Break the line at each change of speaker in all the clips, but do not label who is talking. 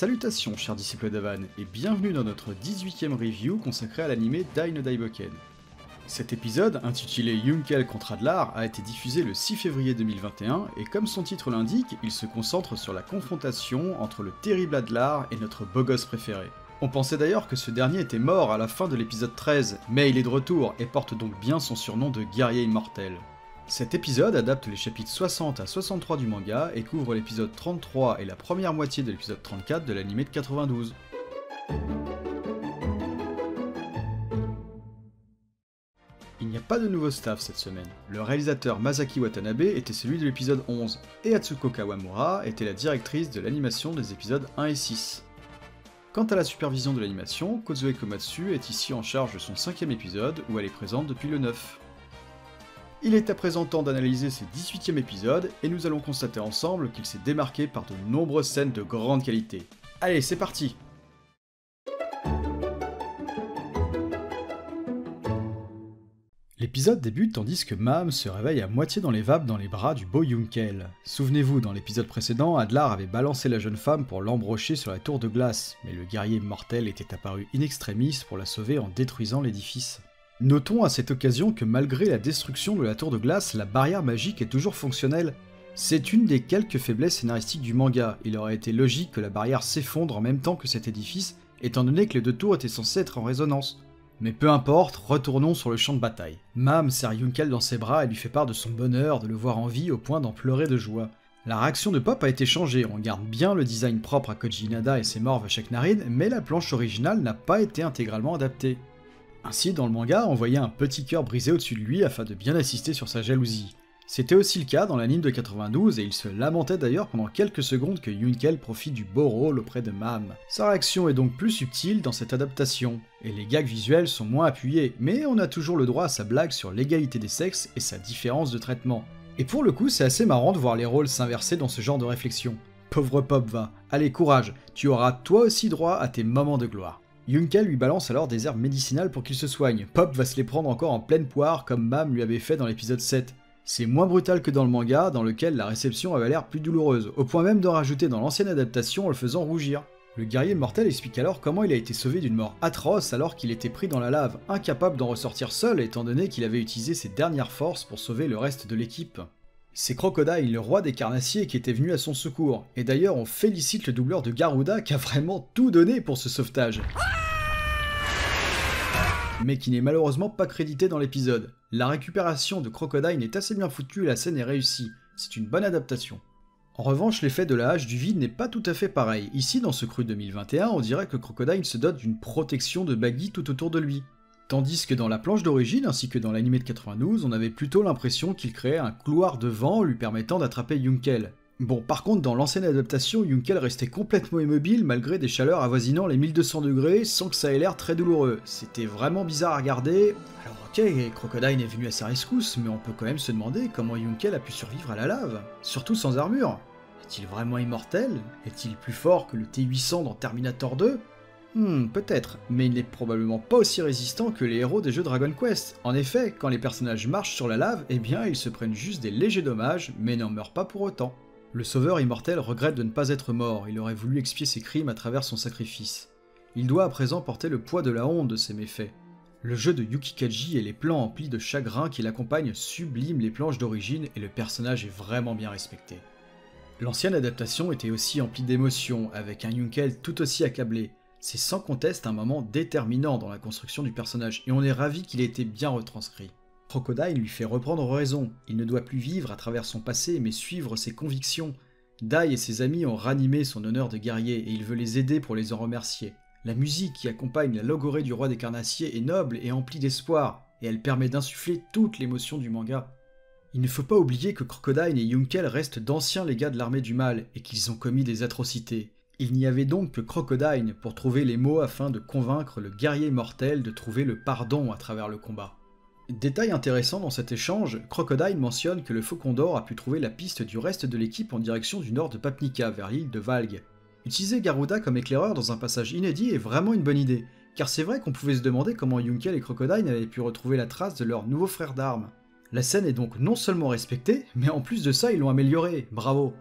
Salutations chers disciples d'Avan et bienvenue dans notre 18ème review consacré à l'anime Dai no Daiboken. Cet épisode, intitulé Yunkel contre Adlar, a été diffusé le 6 février 2021 et comme son titre l'indique, il se concentre sur la confrontation entre le terrible Adlar et notre beau gosse préféré. On pensait d'ailleurs que ce dernier était mort à la fin de l'épisode 13, mais il est de retour et porte donc bien son surnom de guerrier immortel. Cet épisode adapte les chapitres 60 à 63 du manga et couvre l'épisode 33 et la première moitié de l'épisode 34 de l'anime de 92. Il n'y a pas de nouveau staff cette semaine. Le réalisateur Masaki Watanabe était celui de l'épisode 11, et Atsuko Kawamura était la directrice de l'animation des épisodes 1 et 6. Quant à la supervision de l'animation, Kozue Komatsu est ici en charge de son 5ème épisode, où elle est présente depuis le 9. Il est à présent temps d'analyser ce 18ème épisode, et nous allons constater ensemble qu'il s'est démarqué par de nombreuses scènes de grande qualité. Allez, c'est parti! L'épisode débute tandis que Mam se réveille à moitié dans les vapes dans les bras du beau Yunkel. Souvenez-vous, dans l'épisode précédent, Adlar avait balancé la jeune femme pour l'embrocher sur la tour de glace, mais le guerrier mortel était apparu in extremis pour la sauver en détruisant l'édifice. Notons à cette occasion que malgré la destruction de la tour de glace, la barrière magique est toujours fonctionnelle. C'est une des quelques faiblesses scénaristiques du manga, il aurait été logique que la barrière s'effondre en même temps que cet édifice, étant donné que les deux tours étaient censées être en résonance. Mais peu importe, retournons sur le champ de bataille. Mam serre Yunkel dans ses bras et lui fait part de son bonheur de le voir en vie au point d'en pleurer de joie. La réaction de Pop a été changée, on garde bien le design propre à Koji Inada et ses morves à chaque narine, mais la planche originale n'a pas été intégralement adaptée. Ainsi, dans le manga, on voyait un petit cœur brisé au-dessus de lui afin de bien assister sur sa jalousie. C'était aussi le cas dans l'anime de 92 et il se lamentait d'ailleurs pendant quelques secondes que Yunkel profite du beau rôle auprès de Mam. Sa réaction est donc plus subtile dans cette adaptation, et les gags visuels sont moins appuyés, mais on a toujours le droit à sa blague sur l'égalité des sexes et sa différence de traitement. Et pour le coup, c'est assez marrant de voir les rôles s'inverser dans ce genre de réflexion. Pauvre Pop va, allez courage, tu auras toi aussi droit à tes moments de gloire. Yunkel lui balance alors des herbes médicinales pour qu'il se soigne. Pop va se les prendre encore en pleine poire comme Mam lui avait fait dans l'épisode 7. C'est moins brutal que dans le manga, dans lequel la réception avait l'air plus douloureuse, au point même de rajouter dans l'ancienne adaptation en le faisant rougir. Le guerrier mortel explique alors comment il a été sauvé d'une mort atroce alors qu'il était pris dans la lave, incapable d'en ressortir seul étant donné qu'il avait utilisé ses dernières forces pour sauver le reste de l'équipe. C'est Crocodile, le roi des carnassiers, qui était venu à son secours, et d'ailleurs on félicite le doubleur de Garuda qui a vraiment tout donné pour ce sauvetage. Mais qui n'est malheureusement pas crédité dans l'épisode. La récupération de Crocodile est assez bien foutue et la scène est réussie, c'est une bonne adaptation. En revanche, l'effet de la hache du vide n'est pas tout à fait pareil. Ici, dans ce cru 2021, on dirait que Crocodile se dote d'une protection de Baggy tout autour de lui. Tandis que dans la planche d'origine, ainsi que dans l'anime de 92, on avait plutôt l'impression qu'il créait un couloir de vent lui permettant d'attraper Yunkel. Bon, par contre, dans l'ancienne adaptation, Yunkel restait complètement immobile malgré des chaleurs avoisinant les 1200 degrés sans que ça ait l'air très douloureux. C'était vraiment bizarre à regarder. Alors ok, Crocodile est venu à sa rescousse, mais on peut quand même se demander comment Yunkel a pu survivre à la lave, surtout sans armure. Est-il vraiment immortel? Est-il plus fort que le T-800 dans Terminator 2? Peut-être, mais il n'est probablement pas aussi résistant que les héros des jeux Dragon Quest. En effet, quand les personnages marchent sur la lave, eh bien ils se prennent juste des légers dommages, mais n'en meurent pas pour autant. Le sauveur immortel regrette de ne pas être mort, il aurait voulu expier ses crimes à travers son sacrifice. Il doit à présent porter le poids de la honte de ses méfaits. Le jeu de Yukikaji et les plans emplis de chagrin qui l'accompagnent subliment les planches d'origine et le personnage est vraiment bien respecté. L'ancienne adaptation était aussi emplie d'émotions, avec un Yunkel tout aussi accablé. C'est sans conteste un moment déterminant dans la construction du personnage, et on est ravi qu'il ait été bien retranscrit. Crocodile lui fait reprendre raison, il ne doit plus vivre à travers son passé mais suivre ses convictions. Dai et ses amis ont ranimé son honneur de guerrier et il veut les aider pour les en remercier. La musique qui accompagne la logorée du roi des carnassiers est noble et emplie d'espoir, et elle permet d'insuffler toute l'émotion du manga. Il ne faut pas oublier que Crocodile et Yunkel restent d'anciens légats de l'armée du mal et qu'ils ont commis des atrocités. Il n'y avait donc que Crocodile pour trouver les mots afin de convaincre le guerrier mortel de trouver le pardon à travers le combat. Détail intéressant dans cet échange, Crocodile mentionne que le Faucon d'Or a pu trouver la piste du reste de l'équipe en direction du nord de Papnica, vers l'île de Valg. Utiliser Garuda comme éclaireur dans un passage inédit est vraiment une bonne idée, car c'est vrai qu'on pouvait se demander comment Yunkel et Crocodile avaient pu retrouver la trace de leur nouveau frère d'armes. La scène est donc non seulement respectée, mais en plus de ça ils l'ont améliorée, bravo.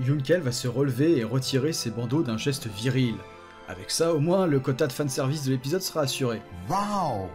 Yunkel va se relever et retirer ses bandeaux d'un geste viril. Avec ça, au moins, le quota de fanservice de l'épisode sera assuré.
Wow!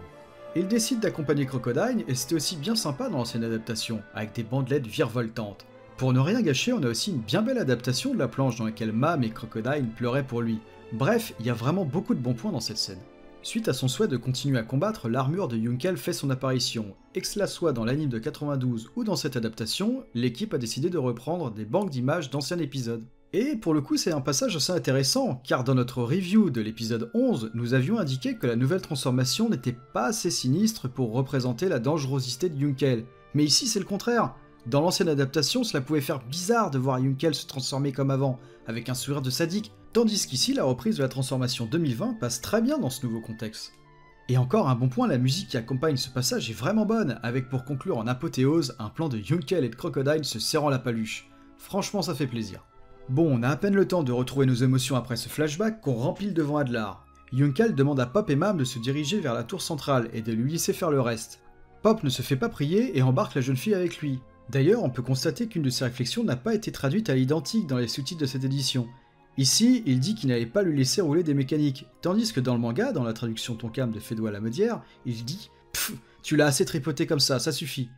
Il décide d'accompagner Crocodile, et c'était aussi bien sympa dans l'ancienne adaptation, avec des bandelettes virevoltantes. Pour ne rien gâcher, on a aussi une bien belle adaptation de la planche dans laquelle Mam et Crocodile pleuraient pour lui. Bref, il y a vraiment beaucoup de bons points dans cette scène. Suite à son souhait de continuer à combattre, l'armure de Yunkel fait son apparition, et que cela soit dans l'anime de 92 ou dans cette adaptation, l'équipe a décidé de reprendre des banques d'images d'anciens épisodes. Et pour le coup c'est un passage assez intéressant, car dans notre review de l'épisode 11, nous avions indiqué que la nouvelle transformation n'était pas assez sinistre pour représenter la dangerosité de Yunkel. Mais ici c'est le contraire. Dans l'ancienne adaptation, cela pouvait faire bizarre de voir Yunkel se transformer comme avant, avec un sourire de sadique, tandis qu'ici la reprise de la transformation 2020 passe très bien dans ce nouveau contexte. Et encore un bon point, la musique qui accompagne ce passage est vraiment bonne, avec pour conclure en apothéose un plan de Yunkel et de Crocodile se serrant la paluche. Franchement ça fait plaisir. Bon, on a à peine le temps de retrouver nos émotions après ce flashback qu'on rempile devant Adlar. Yunkel demande à Pop et Mam de se diriger vers la tour centrale et de lui laisser faire le reste. Pop ne se fait pas prier et embarque la jeune fille avec lui. D'ailleurs, on peut constater qu'une de ses réflexions n'a pas été traduite à l'identique dans les sous-titres de cette édition. Ici, il dit qu'il n'allait pas lui laisser rouler des mécaniques, tandis que dans le manga, dans la traduction Tonkam de Fédois Lamodière, il dit « Pfff, tu l'as assez tripoté comme ça suffit ».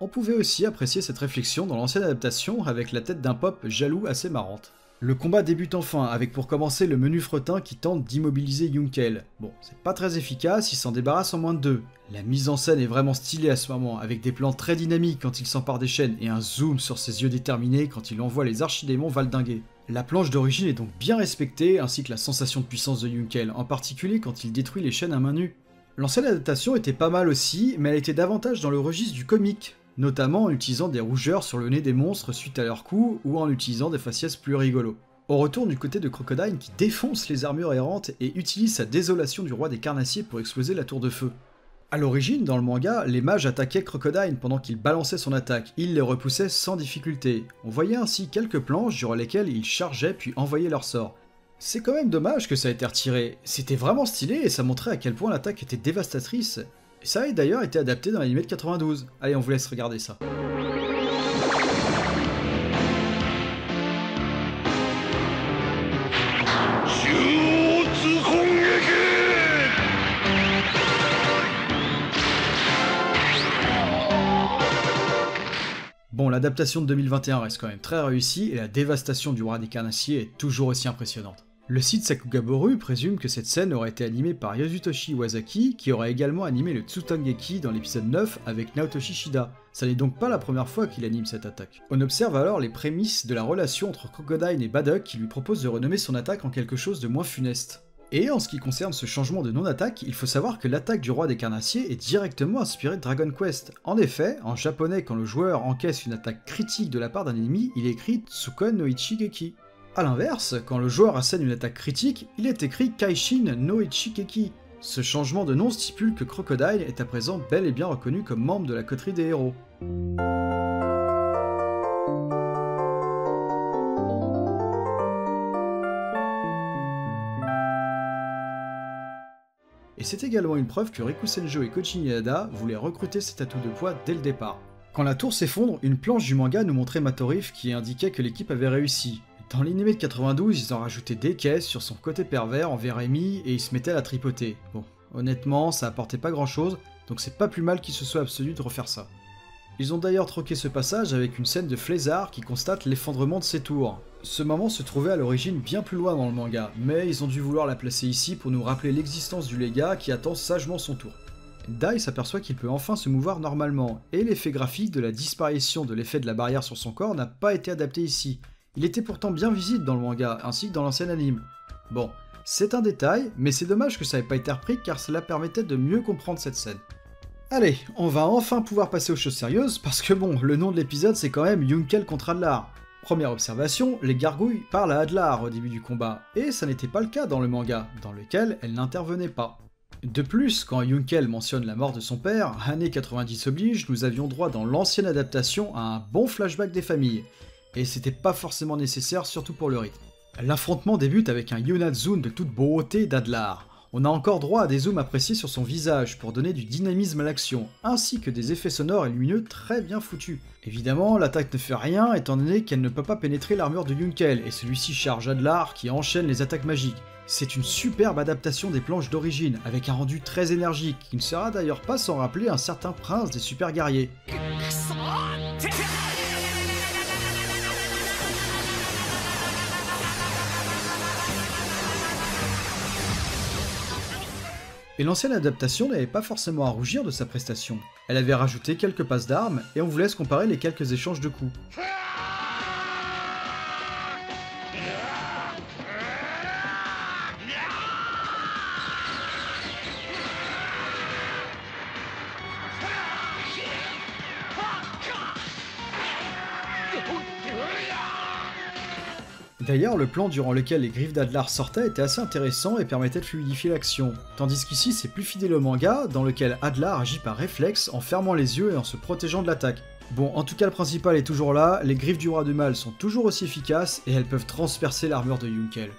On pouvait aussi apprécier cette réflexion dans l'ancienne adaptation avec la tête d'un Pop jaloux assez marrante. Le combat débute enfin, avec pour commencer le menu fretin qui tente d'immobiliser Yunkel. Bon, c'est pas très efficace, il s'en débarrasse en moins de 2. La mise en scène est vraiment stylée à ce moment, avec des plans très dynamiques quand il s'empare des chaînes et un zoom sur ses yeux déterminés quand il envoie les archidémons valdinguer. La planche d'origine est donc bien respectée, ainsi que la sensation de puissance de Yunkel, en particulier quand il détruit les chaînes à main nue. L'ancienne adaptation était pas mal aussi, mais elle était davantage dans le registre du comique, notamment en utilisant des rougeurs sur le nez des monstres suite à leurs coups ou en utilisant des faciès plus rigolos. On retourne du côté de Crocodile qui défonce les armures errantes et utilise sa désolation du roi des carnassiers pour exploser la tour de feu. A l'origine, dans le manga, les mages attaquaient Crocodile pendant qu'il balançait son attaque, il les repoussait sans difficulté. On voyait ainsi quelques planches durant lesquelles ils chargeaient puis envoyaient leur sort. C'est quand même dommage que ça ait été retiré, c'était vraiment stylé et ça montrait à quel point l'attaque était dévastatrice. Et ça a d'ailleurs été adapté dans l'anime de 92. Allez, on vous laisse regarder ça. Bon, l'adaptation de 2021 reste quand même très réussie et la dévastation du roi des carnassiers est toujours aussi impressionnante. Le site Sakugaboru présume que cette scène aurait été animée par Yasutoshi Iwasaki, qui aurait également animé le Tsutangeki dans l'épisode 9 avec Naotoshi Shida. Ça n'est donc pas la première fois qu'il anime cette attaque. On observe alors les prémices de la relation entre Crocodile et Baddock qui lui propose de renommer son attaque en quelque chose de moins funeste. Et en ce qui concerne ce changement de non-attaque, il faut savoir que l'attaque du roi des carnassiers est directement inspirée de Dragon Quest. En effet, en japonais, quand le joueur encaisse une attaque critique de la part d'un ennemi, il écrit Tsukon no Ichigeki. A l'inverse, quand le joueur assène une attaque critique, il est écrit Kaishin no Ichigeki. Ce changement de nom stipule que Crocodile est à présent bel et bien reconnu comme membre de la coterie des héros. Et c'est également une preuve que Riku Senjo et Koji Inada voulaient recruter cet atout de poids dès le départ. Quand la tour s'effondre, une planche du manga nous montrait Matorif qui indiquait que l'équipe avait réussi. Dans l'anime de 92, ils ont rajouté des caisses sur son côté pervers envers Amy et ils se mettaient à la tripoter. Bon, honnêtement, ça apportait pas grand chose, donc c'est pas plus mal qu'ils se soient abstenus de refaire ça. Ils ont d'ailleurs troqué ce passage avec une scène de Flézard qui constate l'effondrement de ses tours. Ce moment se trouvait à l'origine bien plus loin dans le manga, mais ils ont dû vouloir la placer ici pour nous rappeler l'existence du légat qui attend sagement son tour. Dai s'aperçoit qu'il peut enfin se mouvoir normalement, et l'effet graphique de la disparition de l'effet de la barrière sur son corps n'a pas été adapté ici. Il était pourtant bien visible dans le manga, ainsi que dans l'ancien anime. Bon, c'est un détail, mais c'est dommage que ça n'ait pas été repris car cela permettait de mieux comprendre cette scène. Allez, on va enfin pouvoir passer aux choses sérieuses, parce que bon, le nom de l'épisode c'est quand même Yunkel contre Adlar. Première observation, les gargouilles parlent à Adlar au début du combat, et ça n'était pas le cas dans le manga, dans lequel elles n'intervenaient pas. De plus, quand Yunkel mentionne la mort de son père, années 90 oblige, nous avions droit dans l'ancienne adaptation à un bon flashback des familles, et c'était pas forcément nécessaire, surtout pour le rythme. L'affrontement débute avec un Yonazun de toute beauté d'Adlar. On a encore droit à des zooms appréciés sur son visage pour donner du dynamisme à l'action, ainsi que des effets sonores et lumineux très bien foutus. Évidemment, l'attaque ne fait rien étant donné qu'elle ne peut pas pénétrer l'armure de Yunkel, et celui-ci charge Adlar qui enchaîne les attaques magiques. C'est une superbe adaptation des planches d'origine, avec un rendu très énergique, qui ne sera d'ailleurs pas sans rappeler un certain prince des super guerriers. Et l'ancienne adaptation n'avait pas forcément à rougir de sa prestation. Elle avait rajouté quelques passes d'armes, et on vous laisse comparer les quelques échanges de coups. D'ailleurs, le plan durant lequel les griffes d'Adlar sortaient était assez intéressant et permettait de fluidifier l'action, tandis qu'ici c'est plus fidèle au manga, dans lequel Adlar agit par réflexe en fermant les yeux et en se protégeant de l'attaque. Bon, en tout cas le principal est toujours là, les griffes du roi du mal sont toujours aussi efficaces et elles peuvent transpercer l'armure de Yunkel.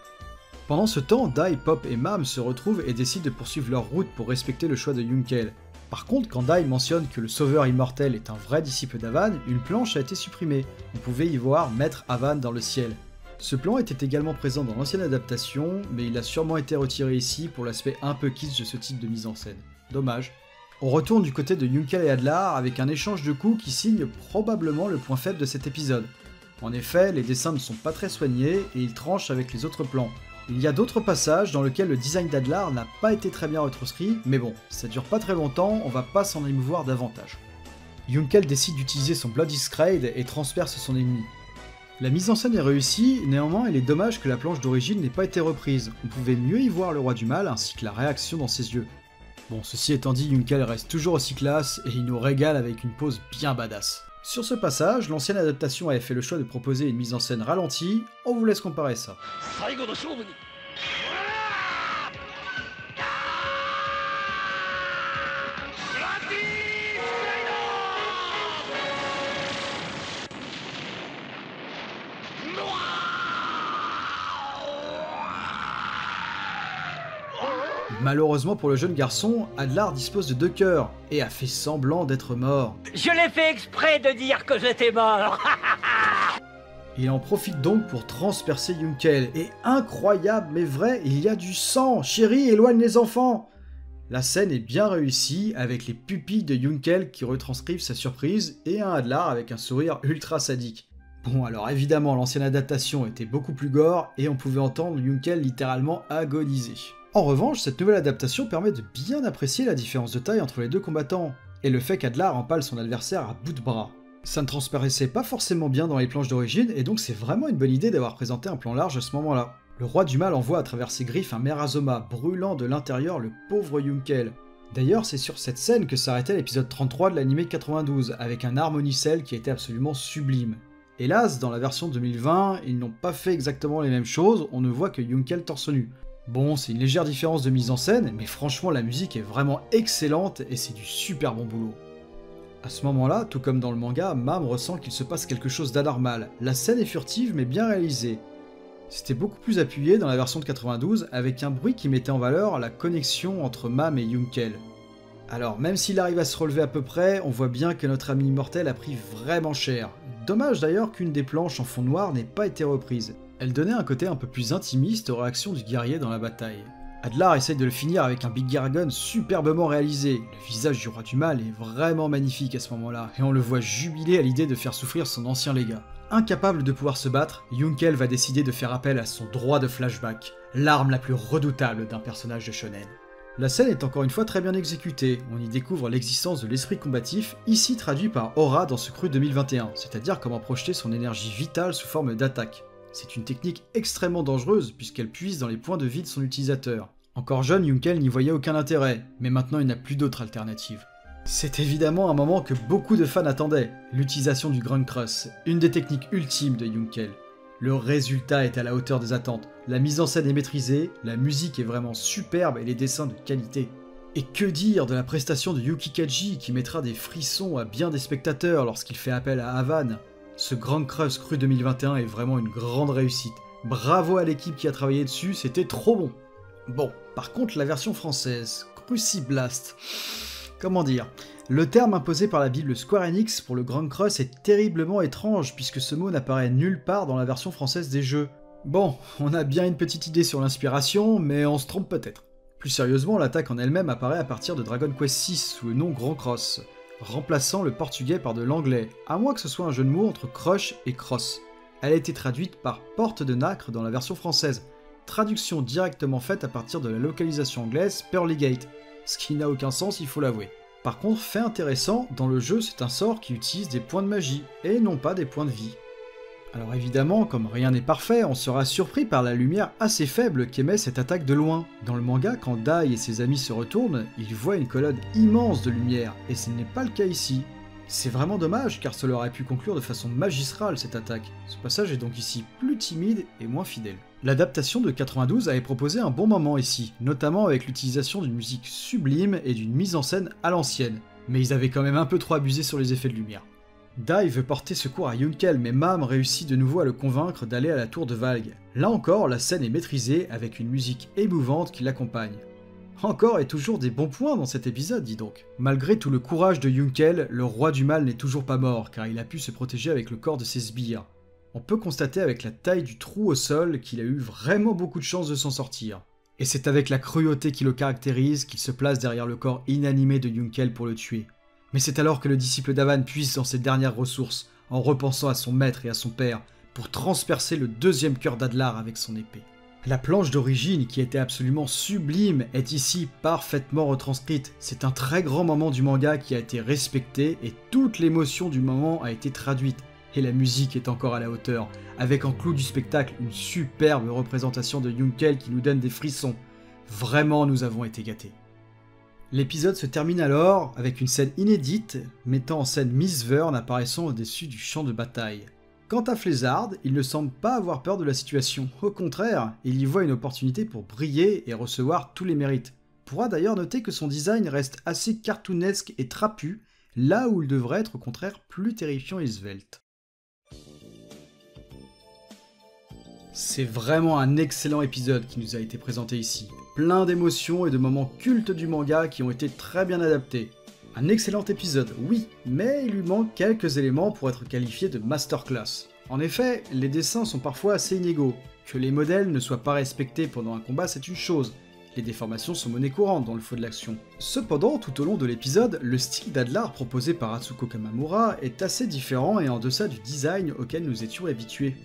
Pendant ce temps, Dai, Pop et Mam se retrouvent et décident de poursuivre leur route pour respecter le choix de Yunkel. Par contre, quand Dai mentionne que le sauveur immortel est un vrai disciple d'Avan, une planche a été supprimée. On pouvait y voir Maître Avan dans le ciel. Ce plan était également présent dans l'ancienne adaptation, mais il a sûrement été retiré ici pour l'aspect un peu kitsch de ce type de mise en scène. Dommage. On retourne du côté de Yunkel et Adlar avec un échange de coups qui signe probablement le point faible de cet épisode. En effet, les dessins ne sont pas très soignés et ils tranchent avec les autres plans. Il y a d'autres passages dans lesquels le design d'Adlar n'a pas été très bien retranscrit, mais bon, ça dure pas très longtemps, on va pas s'en émouvoir davantage. Yunkel décide d'utiliser son Bloody Scrade et transperce son ennemi. La mise en scène est réussie, néanmoins il est dommage que la planche d'origine n'ait pas été reprise, on pouvait mieux y voir le roi du mal ainsi que la réaction dans ses yeux. Bon, ceci étant dit, Yunkel reste toujours aussi classe et il nous régale avec une pose bien badass. Sur ce passage, l'ancienne adaptation avait fait le choix de proposer une mise en scène ralentie, on vous laisse comparer ça. Malheureusement pour le jeune garçon, Adlar dispose de 2 cœurs, et a fait semblant d'être mort.
Je l'ai fait exprès de dire que j'étais mort.
Il en profite donc pour transpercer Yunkel, et incroyable mais vrai, il y a du sang. Chérie, éloigne les enfants. La scène est bien réussie, avec les pupilles de Yunkel qui retranscrivent sa surprise, et un Adlar avec un sourire ultra sadique. Bon, alors évidemment, l'ancienne adaptation était beaucoup plus gore, et on pouvait entendre Yunkel littéralement agoniser. En revanche, cette nouvelle adaptation permet de bien apprécier la différence de taille entre les deux combattants, et le fait qu'Adlar empale son adversaire à bout de bras. Ça ne transparaissait pas forcément bien dans les planches d'origine, et donc c'est vraiment une bonne idée d'avoir présenté un plan large à ce moment-là. Le roi du mal envoie à travers ses griffes un Merazoma, brûlant de l'intérieur le pauvre Yunkel. D'ailleurs, c'est sur cette scène que s'arrêtait l'épisode 33 de l'anime 92, avec un Harmonicell qui était absolument sublime. Hélas, dans la version 2020, ils n'ont pas fait exactement les mêmes choses, on ne voit que Yunkel torse nu. Bon, c'est une légère différence de mise en scène, mais franchement la musique est vraiment excellente et c'est du super bon boulot. À ce moment-là, tout comme dans le manga, Mam ressent qu'il se passe quelque chose d'anormal. La scène est furtive mais bien réalisée. C'était beaucoup plus appuyé dans la version de 92, avec un bruit qui mettait en valeur la connexion entre Mam et Yunkel. Alors, même s'il arrive à se relever à peu près, on voit bien que notre ami immortel a pris vraiment cher. Dommage d'ailleurs qu'une des planches en fond noir n'ait pas été reprise. Elle donnait un côté un peu plus intimiste aux réactions du guerrier dans la bataille. Adlar essaye de le finir avec un Big Gargon superbement réalisé. Le visage du roi du mal est vraiment magnifique à ce moment-là, et on le voit jubiler à l'idée de faire souffrir son ancien légat. Incapable de pouvoir se battre, Yunkel va décider de faire appel à son droit de flashback, l'arme la plus redoutable d'un personnage de shonen. La scène est encore une fois très bien exécutée, on y découvre l'existence de l'esprit combatif, ici traduit par Aura dans ce cru 2021, c'est-à-dire comment projeter son énergie vitale sous forme d'attaque. C'est une technique extrêmement dangereuse puisqu'elle puise dans les points de vie de son utilisateur. Encore jeune, Yunkel n'y voyait aucun intérêt, mais maintenant il n'a plus d'autre alternative. C'est évidemment un moment que beaucoup de fans attendaient, l'utilisation du Grung Cross, une des techniques ultimes de Yunkel. Le résultat est à la hauteur des attentes, la mise en scène est maîtrisée, la musique est vraiment superbe et les dessins de qualité. Et que dire de la prestation de Yuki Kaji qui mettra des frissons à bien des spectateurs lorsqu'il fait appel à Avan. Ce Grand Cross Cru 2021 est vraiment une grande réussite. Bravo à l'équipe qui a travaillé dessus, c'était trop bon. Bon, par contre la version française, Cruciblast, comment dire? Le terme imposé par la Bible Square Enix pour le Grand Cross est terriblement étrange puisque ce mot n'apparaît nulle part dans la version française des jeux. Bon, on a bien une petite idée sur l'inspiration, mais on se trompe peut-être. Plus sérieusement, l'attaque en elle-même apparaît à partir de Dragon Quest VI sous le nom Grand Cross, remplaçant le portugais par de l'anglais, à moins que ce soit un jeu de mots entre crush et cross. Elle a été traduite par Porte de Nacre dans la version française, traduction directement faite à partir de la localisation anglaise Pearly Gate, ce qui n'a aucun sens, il faut l'avouer. Par contre, fait intéressant, dans le jeu c'est un sort qui utilise des points de magie, et non pas des points de vie. Alors évidemment, comme rien n'est parfait, on sera surpris par la lumière assez faible qu'émet cette attaque de loin. Dans le manga, quand Dai et ses amis se retournent, ils voient une colonne immense de lumière, et ce n'est pas le cas ici. C'est vraiment dommage, car cela aurait pu conclure de façon magistrale cette attaque. Ce passage est donc ici plus timide et moins fidèle. L'adaptation de 92 avait proposé un bon moment ici, notamment avec l'utilisation d'une musique sublime et d'une mise en scène à l'ancienne, mais ils avaient quand même un peu trop abusé sur les effets de lumière. Dai veut porter secours à Yunkel, mais Mam réussit de nouveau à le convaincre d'aller à la tour de Valg. Là encore, la scène est maîtrisée avec une musique émouvante qui l'accompagne. Encore et toujours des bons points dans cet épisode, dis donc. Malgré tout le courage de Yunkel, le roi du mal n'est toujours pas mort, car il a pu se protéger avec le corps de ses sbires. On peut constater avec la taille du trou au sol qu'il a eu vraiment beaucoup de chance de s'en sortir. Et c'est avec la cruauté qui le caractérise qu'il se place derrière le corps inanimé de Yunkel pour le tuer. Mais c'est alors que le disciple d'Avan puise dans ses dernières ressources, en repensant à son maître et à son père, pour transpercer le deuxième cœur d'Adlar avec son épée. La planche d'origine, qui était absolument sublime, est ici parfaitement retranscrite. C'est un très grand moment du manga qui a été respecté et toute l'émotion du moment a été traduite. Et la musique est encore à la hauteur, avec en clou du spectacle une superbe représentation de Yunkel qui nous donne des frissons. Vraiment, nous avons été gâtés. L'épisode se termine alors avec une scène inédite mettant en scène Miss Vern apparaissant au-dessus du champ de bataille. Quant à Flézard, il ne semble pas avoir peur de la situation, au contraire, il y voit une opportunité pour briller et recevoir tous les mérites. On pourra d'ailleurs noter que son design reste assez cartoonesque et trapu, là où il devrait être au contraire plus terrifiant et svelte. C'est vraiment un excellent épisode qui nous a été présenté ici. Plein d'émotions et de moments cultes du manga qui ont été très bien adaptés. Un excellent épisode, oui, mais il lui manque quelques éléments pour être qualifié de masterclass. En effet, les dessins sont parfois assez inégaux. Que les modèles ne soient pas respectés pendant un combat, c'est une chose. Les déformations sont monnaie courante dans le feu de l'action. Cependant, tout au long de l'épisode, le style d'Adlar proposé par Atsuko Kamamura est assez différent et en deçà du design auquel nous étions habitués.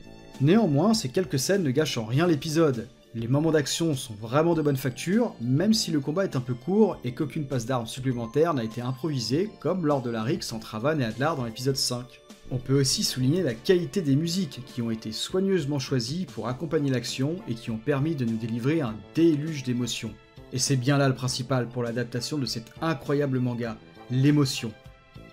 Néanmoins, ces quelques scènes ne gâchent en rien l'épisode. Les moments d'action sont vraiment de bonne facture, même si le combat est un peu court et qu'aucune passe d'armes supplémentaire n'a été improvisée, comme lors de la rixe entre Avan et Adlar dans l'épisode 5. On peut aussi souligner la qualité des musiques, qui ont été soigneusement choisies pour accompagner l'action et qui ont permis de nous délivrer un déluge d'émotions. Et c'est bien là le principal pour l'adaptation de cet incroyable manga, l'émotion.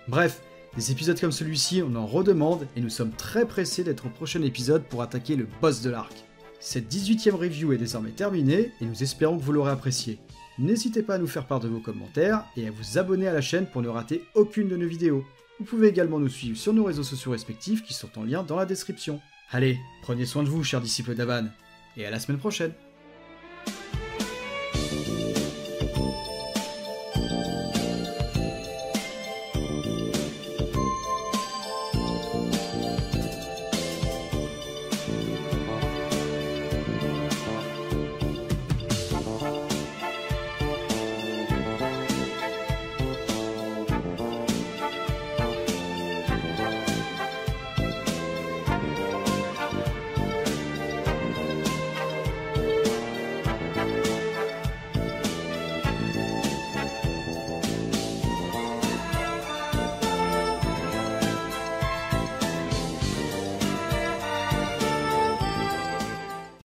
Bref, des épisodes comme celui-ci, on en redemande et nous sommes très pressés d'être au prochain épisode pour attaquer le boss de l'arc. Cette 18e review est désormais terminée et nous espérons que vous l'aurez appréciée. N'hésitez pas à nous faire part de vos commentaires et à vous abonner à la chaîne pour ne rater aucune de nos vidéos. Vous pouvez également nous suivre sur nos réseaux sociaux respectifs qui sont en lien dans la description. Allez, prenez soin de vous, chers disciples d'Avan, et à la semaine prochaine.